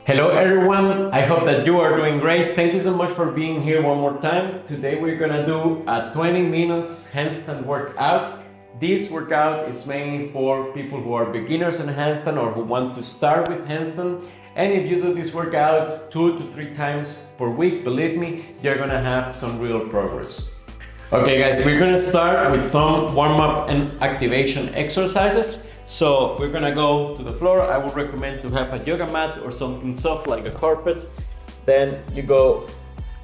Hello everyone, I hope that you are doing great. Thank you so much for being here one more time. Today we're gonna do a 20 minutes handstand workout. This workout is mainly for people who are beginners in handstand or who want to start with handstand. And if you do this workout 2 to 3 times per week, believe me, you're gonna have some real progress. Okay guys, we're gonna start with some warm-up and activation exercises. So we're gonna go to the floor. I would recommend to have a yoga mat or something soft like a carpet. Then you go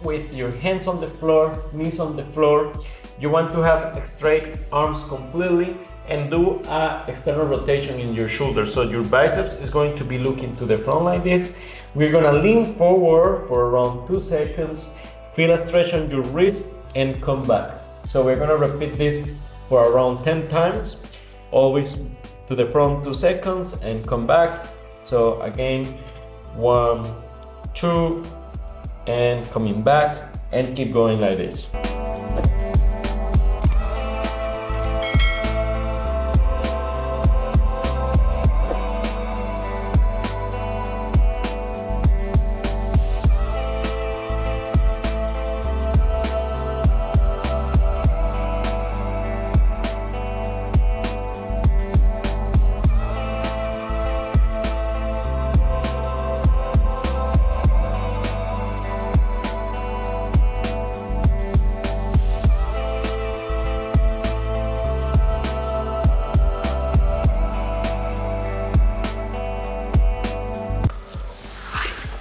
with your hands on the floor, knees on the floor. You want to have straight arms completely and do a external rotation in your shoulders. So your biceps is going to be looking to the front like this. We're gonna lean forward for around 2 seconds. Feel a stretch on your wrist and come back. So we're gonna repeat this for around 10 times. Always to the front 2 seconds and come back. So again, 1, 2, and coming back, and keep going like this.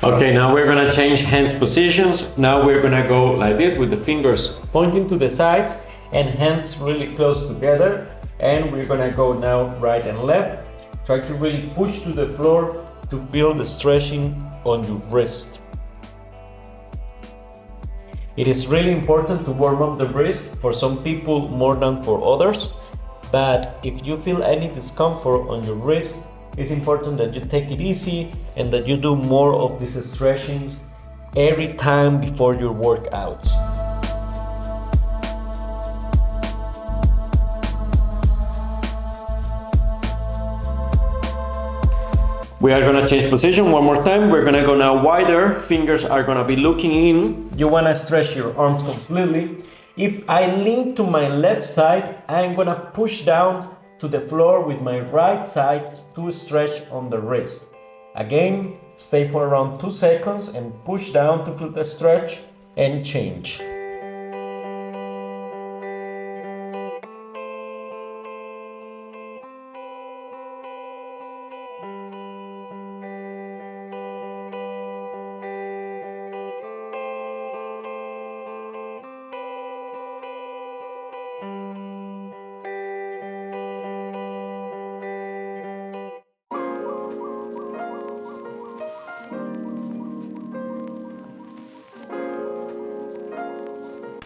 Okay, now we're gonna change hands positions. Now we're gonna go like this with the fingers pointing to the sides and hands really close together. And we're gonna go now right and left. Try to really push to the floor to feel the stretching on your wrist. It is really important to warm up the wrist, for some people more than for others. But if you feel any discomfort on your wrist, it's important that you take it easy and that you do more of these stretchings every time before your workouts. We are gonna change position one more time. We're gonna go now wider. Fingers are gonna be looking in. You wanna stretch your arms completely. If I lean to my left side, I'm gonna push down to the floor with my right side to stretch on the wrist. Again, stay for around 2 seconds and push down to feel the stretch and change.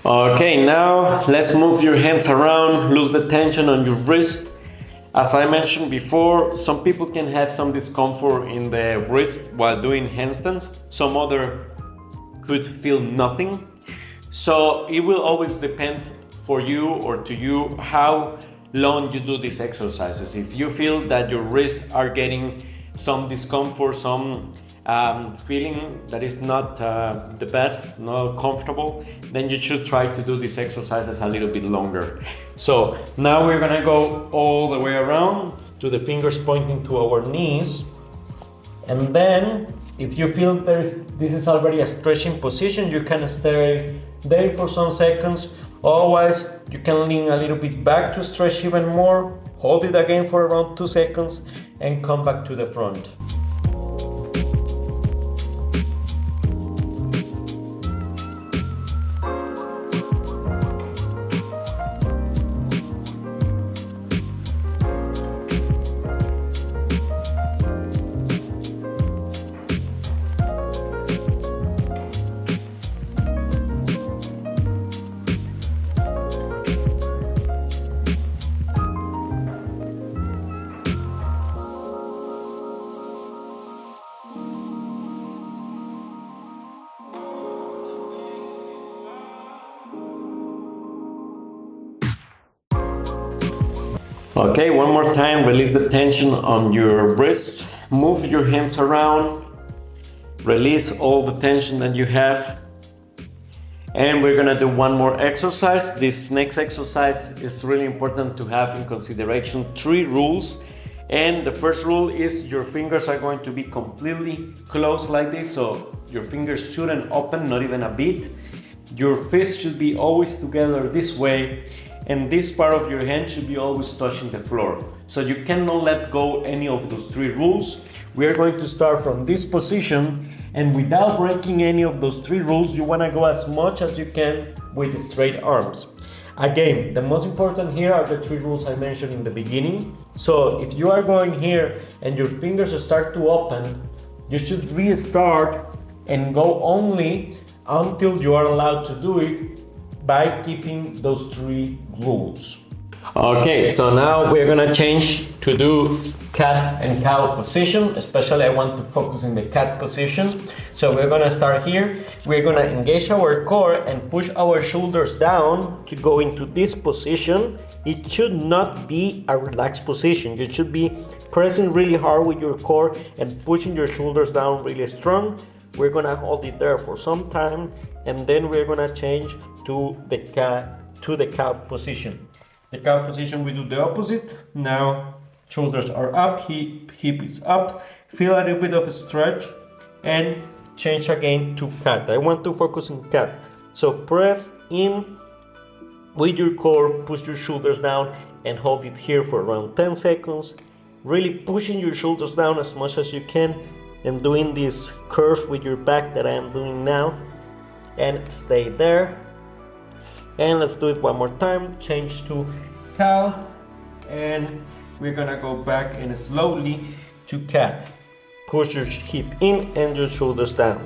Okay, now let's move your hands around, lose the tension on your wrist. As I mentioned before, some people can have some discomfort in the wrist while doing handstands. Some other could feel nothing. So it will always depend for you or to you how long you do these exercises. If you feel that your wrists are getting some discomfort, some feeling that is not the best, not comfortable, then you should try to do these exercises a little bit longer. So now we're gonna go all the way around to the fingers pointing to our knees. And then if you feel this is already a stretching position, you can stay there for some seconds. Otherwise, you can lean a little bit back to stretch even more. Hold it again for around 2 seconds and come back to the front. Okay, one more time, release the tension on your wrists, move your hands around, Release all the tension that you have. And we're gonna do one more exercise. This next exercise is really important to have in consideration 3 rules. And the first rule is your fingers are going to be completely closed like this, so your fingers shouldn't open, not even a bit. Your fists should be always together this way, and this part of your hand should be always touching the floor. So you cannot let go any of those 3 rules. We are going to start from this position, and without breaking any of those 3 rules, you wanna go as much as you can with straight arms. Again, the most important here are the 3 rules I mentioned in the beginning. So if you are going here and your fingers start to open, you should restart and go only until you are allowed to do it by keeping those 3 rules. Okay, so now we're gonna change to do cat and cow position. Especially I want to focus in the cat position. So we're gonna start here. We're gonna engage our core and push our shoulders down to go into this position. It should not be a relaxed position. You should be pressing really hard with your core and pushing your shoulders down really strong. We're gonna hold it there for some time, and then we're gonna change to the cow position. The cow position, we do the opposite. Now shoulders are up, hip is up. Feel a little bit of a stretch and change again to cat. I want to focus on cat. So press in with your core, push your shoulders down and hold it here for around 10 seconds. Really pushing your shoulders down as much as you can and doing this curve with your back that I am doing now. And stay there. And let's do it one more time. Change to cow. And we're gonna go back and slowly to cat. Push your hip in and your shoulders down.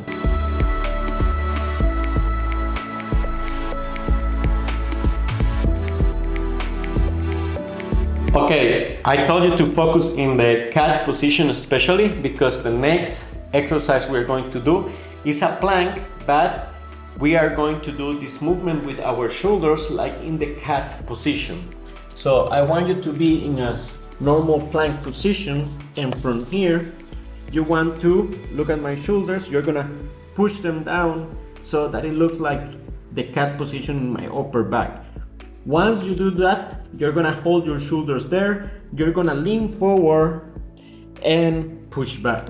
Okay, I told you to focus in the cat position especially because the next exercise we're going to do is a plank, but we are going to do this movement with our shoulders like in the cat position. So I want you to be in a normal plank position, and from here you want to look at my shoulders. You're gonna push them down so that it looks like the cat position in my upper back. Once you do that, you're gonna hold your shoulders there. You're gonna lean forward and push back.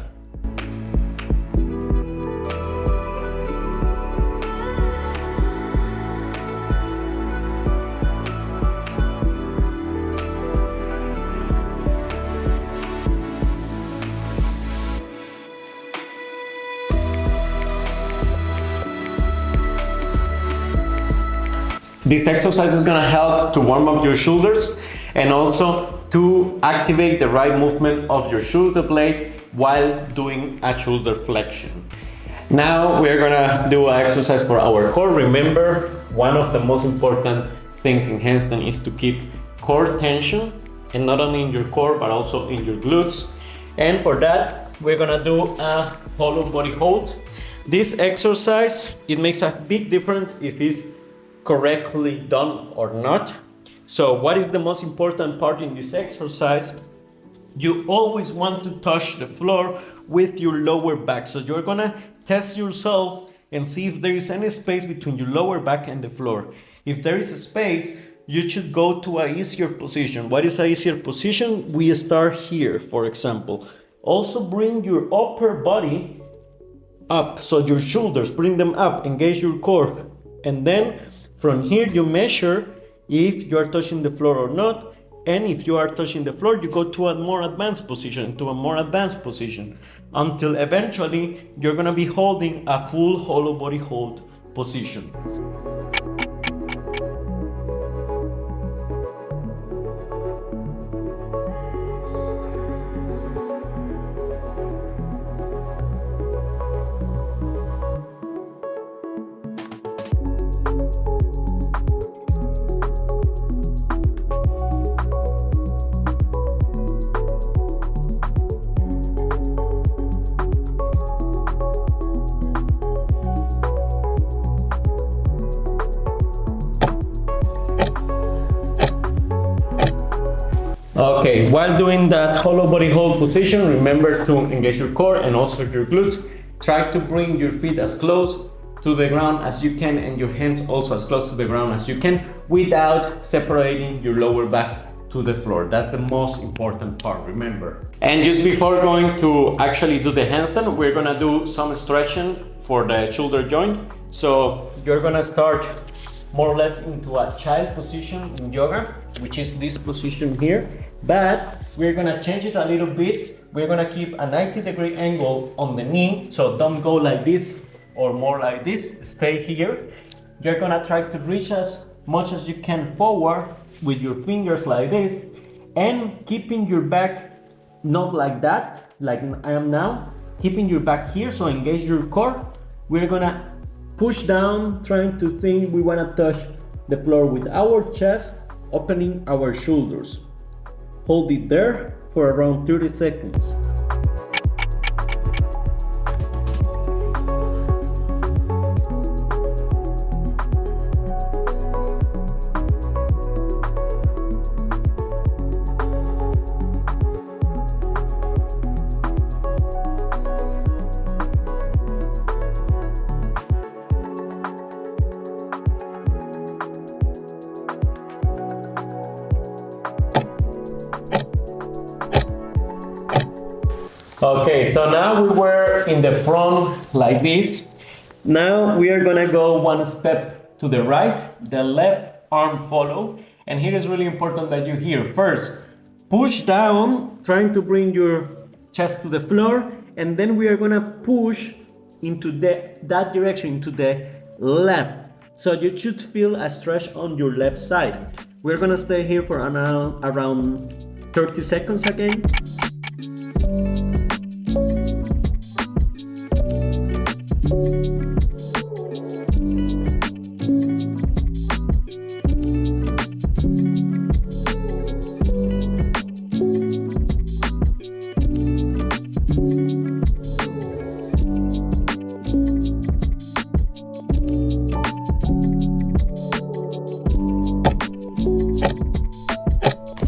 This exercise is gonna help to warm up your shoulders and also to activate the right movement of your shoulder blade while doing a shoulder flexion. Now we're gonna do an exercise for our core. Remember, one of the most important things in handstand is to keep core tension, and not only in your core but also in your glutes. And for that, we're gonna do a hollow body hold. This exercise, it makes a big difference if it's correctly done or not. So what is the most important part in this exercise? You always want to touch the floor with your lower back. So you're gonna test yourself and see if there is any space between your lower back and the floor. If there is a space, you should go to an easier position. What is an easier position? We start here, for example. Also bring your upper body up, so your shoulders, bring them up, engage your core. And then from here you measure if you are touching the floor or not, and if you are touching the floor, you go to a more advanced position, until eventually you're gonna be holding a full hollow body hold position. Okay, while doing that hollow body hold position, remember to engage your core and also your glutes. Try to bring your feet as close to the ground as you can and your hands also as close to the ground as you can without separating your lower back to the floor. That's the most important part, remember. And just before going to actually do the handstand, we're gonna do some stretching for the shoulder joint. So you're gonna start more or less into a child position in yoga, which is this position here, but we're gonna change it a little bit. We're gonna keep a 90-degree angle on the knee, so don't go like this or more like this, stay here. You're gonna try to reach as much as you can forward with your fingers like this, and keeping your back not like that, like I am now, keeping your back here, so engage your core. We're gonna push down, trying to think we wanna touch the floor with our chest, opening our shoulders. Hold it there for around 30 seconds. Okay, so now we were in the front like this. Now we are gonna go one step to the right, the left arm follow. And here is really important that you hear. First, push down, trying to bring your chest to the floor. And then we are gonna push into that direction, into the left. So you should feel a stretch on your left side. We're gonna stay here for around 30 seconds again.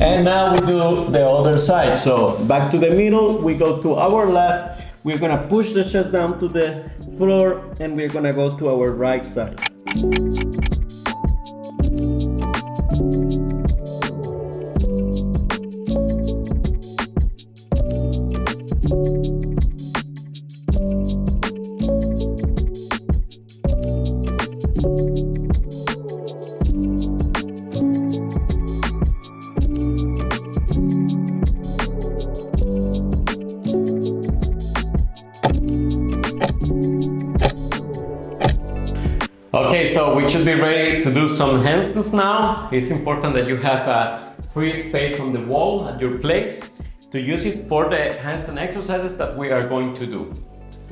And now we do the other side. So back to the middle, we go to our left, we're gonna push the chest down to the floor, and we're gonna go to our right side. Okay, so we should be ready to do some handstands now. It's important that you have a free space on the wall at your place to use it for the handstand exercises that we are going to do.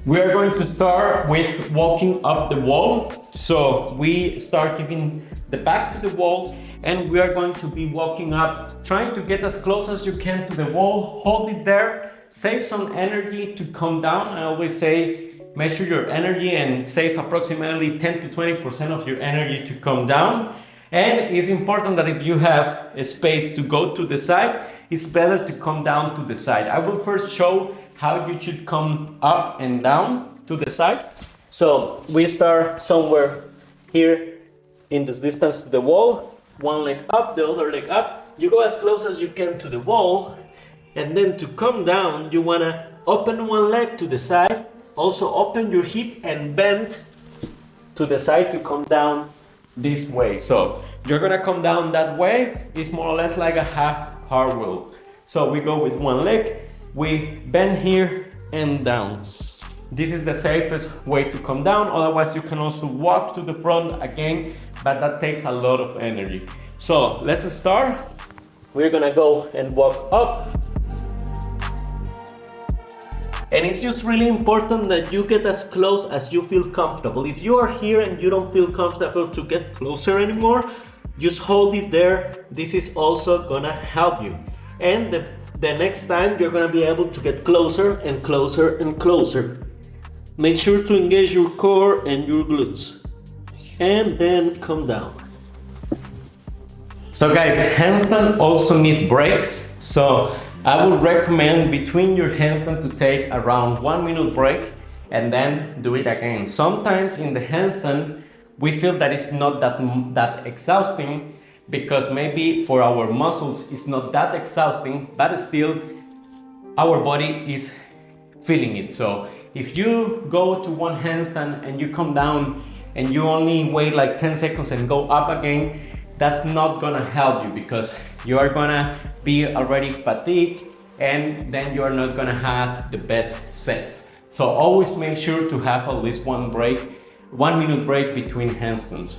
We are going to start with walking up the wall. So we start giving the back to the wall, and we are going to be walking up, trying to get as close as you can to the wall. Hold it there, save some energy to come down. I always say measure your energy and save approximately 10 to 20% of your energy to come down. And it's important that if you have a space to go to the side, it's better to come down to the side. I will first show how you should come up and down to the side. So we start somewhere here in this distance to the wall, one leg up, the other leg up. You go as close as you can to the wall, and then to come down, you wanna open one leg to the side, also open your hip and bend to the side to come down this way. So you're gonna come down that way. It's more or less like a half cartwheel. So we go with one leg, we bend here and down. This is the safest way to come down. Otherwise, you can also walk to the front again, but that takes a lot of energy. So let's start. We're gonna go and walk up. And it's just really important that you get as close as you feel comfortable. If you are here and you don't feel comfortable to get closer anymore, just hold it there. This is also gonna help you. And the next time you're gonna be able to get closer and closer and closer. Make sure to engage your core and your glutes. And then come down. So guys, handstand also need breaks. So I would recommend between your handstand to take around 1 minute break and then do it again. Sometimes in the handstand, we feel that it's not that exhausting, because maybe for our muscles it's not that exhausting, but still our body is feeling it. So if you go to one handstand and you come down and you only wait like 10 seconds and go up again, that's not gonna help you, because you are gonna be already fatigued, and then you are not gonna have the best sets. So always make sure to have at least 1 minute break between handstands.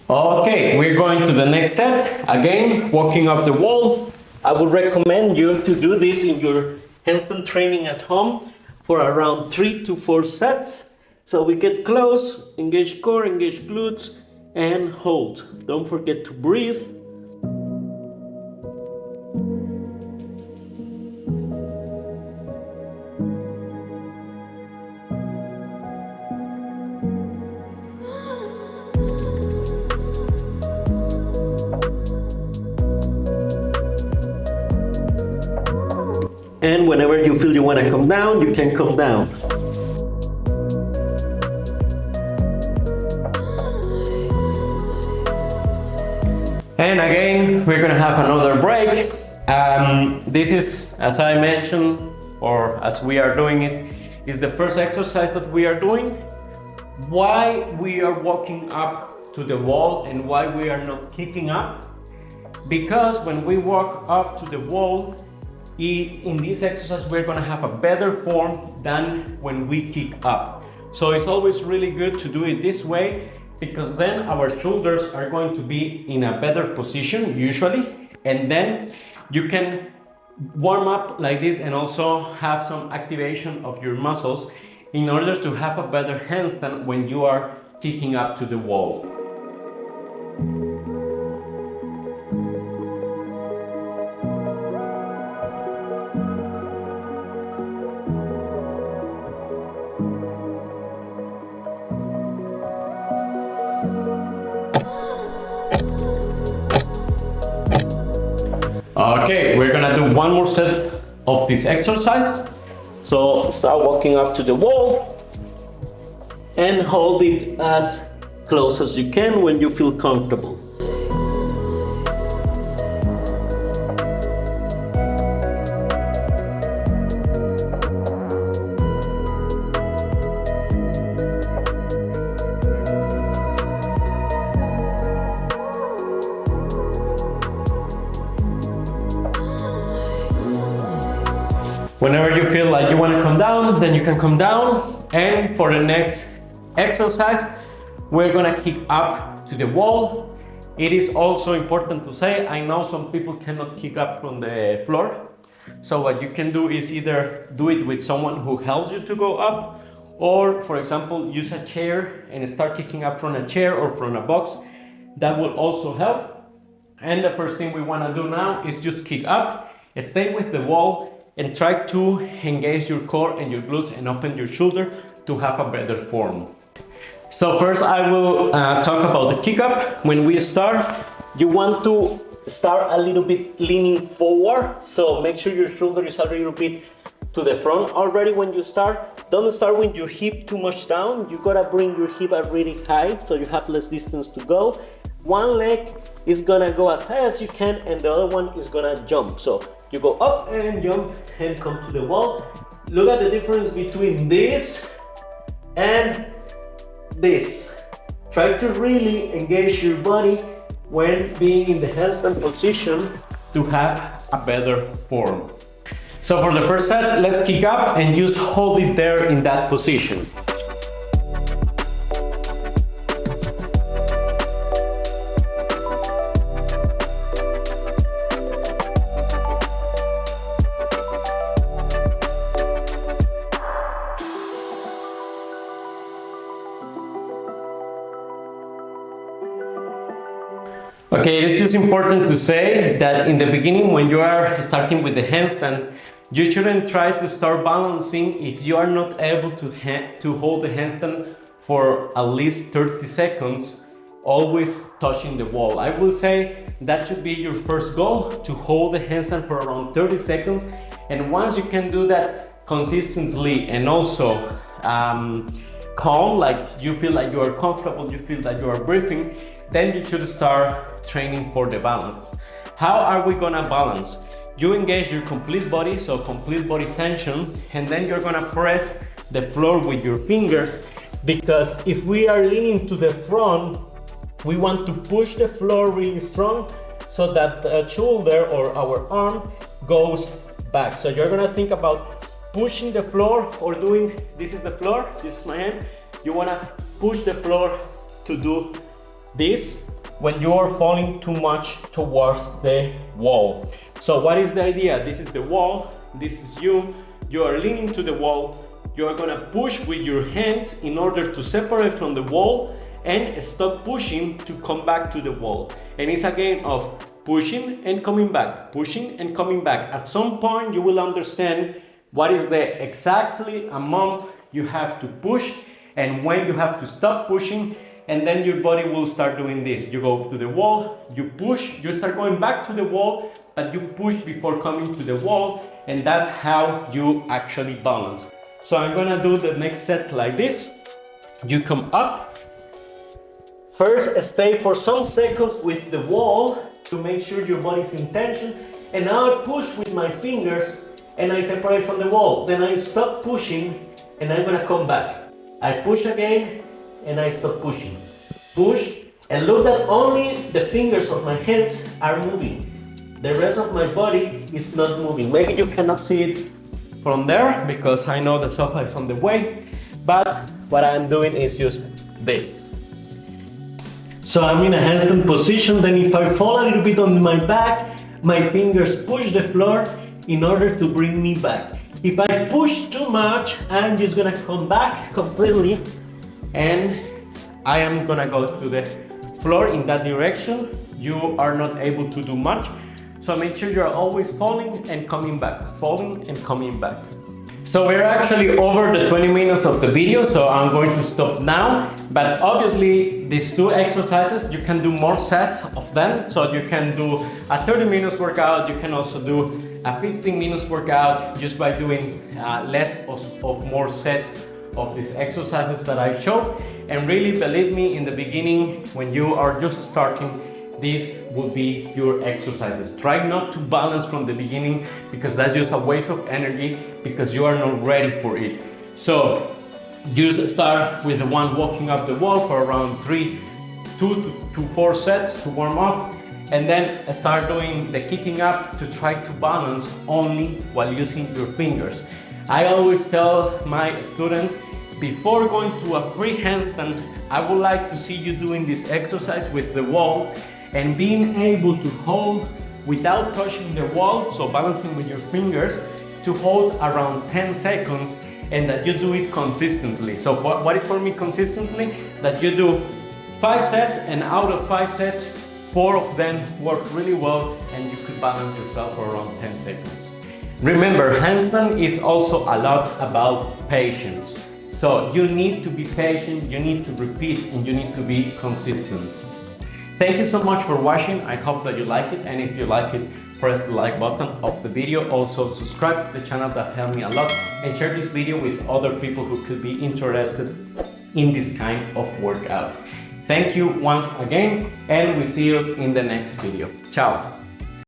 Okay, we're going to the next set. Again, walking up the wall. I would recommend you to do this in your handstand training at home for around 3 to 4 sets. So we get close, engage core, engage glutes, and hold. Don't forget to breathe. And whenever you feel you want to come down, you can come down. And again, we're gonna have another break. This is, as I mentioned, or as we are doing it, is the first exercise that we are doing. Why we are walking up to the wall and why we are not kicking up? Because when we walk up to the wall, in this exercise we're gonna have a better form than when we kick up. So it's always really good to do it this way, because then our shoulders are going to be in a better position usually, and then you can warm up like this and also have some activation of your muscles in order to have a better handstand when you are kicking up to the wall. Okay, we're gonna do one more set of this exercise. So start walking up to the wall and hold it as close as you can when you feel comfortable. Whenever you feel like you want to come down, then you can come down. And for the next exercise, we're gonna kick up to the wall. It is also important to say, I know some people cannot kick up from the floor. So what you can do is either do it with someone who helps you to go up, or for example, use a chair and start kicking up from a chair or from a box. That will also help. And the first thing we want to do now is just kick up, stay with the wall, and try to engage your core and your glutes and open your shoulder to have a better form. So first I will talk about the kick up. When we start, you want to start a little bit leaning forward. So make sure your shoulder is a little bit to the front already when you start. Don't start with your hip too much down. You gotta bring your hip up really high so you have less distance to go. One leg is gonna go as high as you can and the other one is gonna jump. So you go up and jump and come to the wall. Look at the difference between this and this. Try to really engage your body when being in the handstand position to have a better form. So for the first set, let's kick up and just hold it there in that position. Okay, it's just important to say that in the beginning when you are starting with the handstand, You shouldn't try to start balancing if you are not able to hold the handstand for at least 30 seconds, always touching the wall. I will say that should be your first goal, to hold the handstand for around 30 seconds. And once you can do that consistently and also calm, like you feel like you are comfortable, you feel that you are breathing, then you should start training for the balance. How are we gonna balance? You engage your complete body, so complete body tension, and then you're gonna press the floor with your fingers, because if we are leaning to the front, we want to push the floor really strong so that the shoulder or our arm goes back. So you're gonna think about pushing the floor, or doing, this is the floor, this is my hand, you wanna push the floor to do this when you are falling too much towards the wall. So what is the idea? This is the wall, this is you are leaning to the wall, you are gonna push with your hands in order to separate from the wall and stop pushing to come back to the wall. And it's a game of pushing and coming back, pushing and coming back. At some point you will understand what is the exactly amount you have to push and when you have to stop pushing, and then your body will start doing this. You go to the wall, you push, you start going back to the wall, but you push before coming to the wall, and that's how you actually balance. So I'm gonna do the next set like this. You come up, first stay for some seconds with the wall to make sure your body's in tension, and now I push with my fingers and I separate from the wall. Then I stop pushing and I'm gonna come back. I push again and I stop pushing. Push, and look that only the fingers of my hands are moving. The rest of my body is not moving. Maybe you cannot see it from there because I know the sofa is on the way, but what I'm doing is just this. So I'm in a handstand position, then if I fall a little bit on my back, my fingers push the floor in order to bring me back. If I push too much, I'm just gonna come back completely and I am gonna go to the floor in that direction. You are not able to do much, so make sure you're always falling and coming back, falling and coming back. So we're actually over the 20 minutes of the video, so I'm going to stop now. But obviously these two exercises, you can do more sets of them. So you can do a 30 minutes workout, you can also do a 15 minutes workout just by doing less of more sets of these exercises that I showed. And really believe me, in the beginning, when you are just starting, this will be your exercises. Try not to balance from the beginning, because that's just a waste of energy, because you are not ready for it. So just start with the one walking up the wall for around 2 to 4 sets to warm up, and then start doing the kicking up to try to balance only while using your fingers. I always tell my students, before going to a free handstand, I would like to see you doing this exercise with the wall and being able to hold without touching the wall, so balancing with your fingers, to hold around 10 seconds, and that you do it consistently. So what is for me consistently? That you do 5 sets, and out of 5 sets, 4 of them work really well and you could balance yourself for around 10 seconds. Remember, handstand is also a lot about patience. So you need to be patient, you need to repeat, and you need to be consistent. Thank you so much for watching. I hope that you like it, and if you like it, press the like button of the video. Also subscribe to the channel, that helped me a lot, and share this video with other people who could be interested in this kind of workout. Thank you once again, and we see you in the next video. Ciao.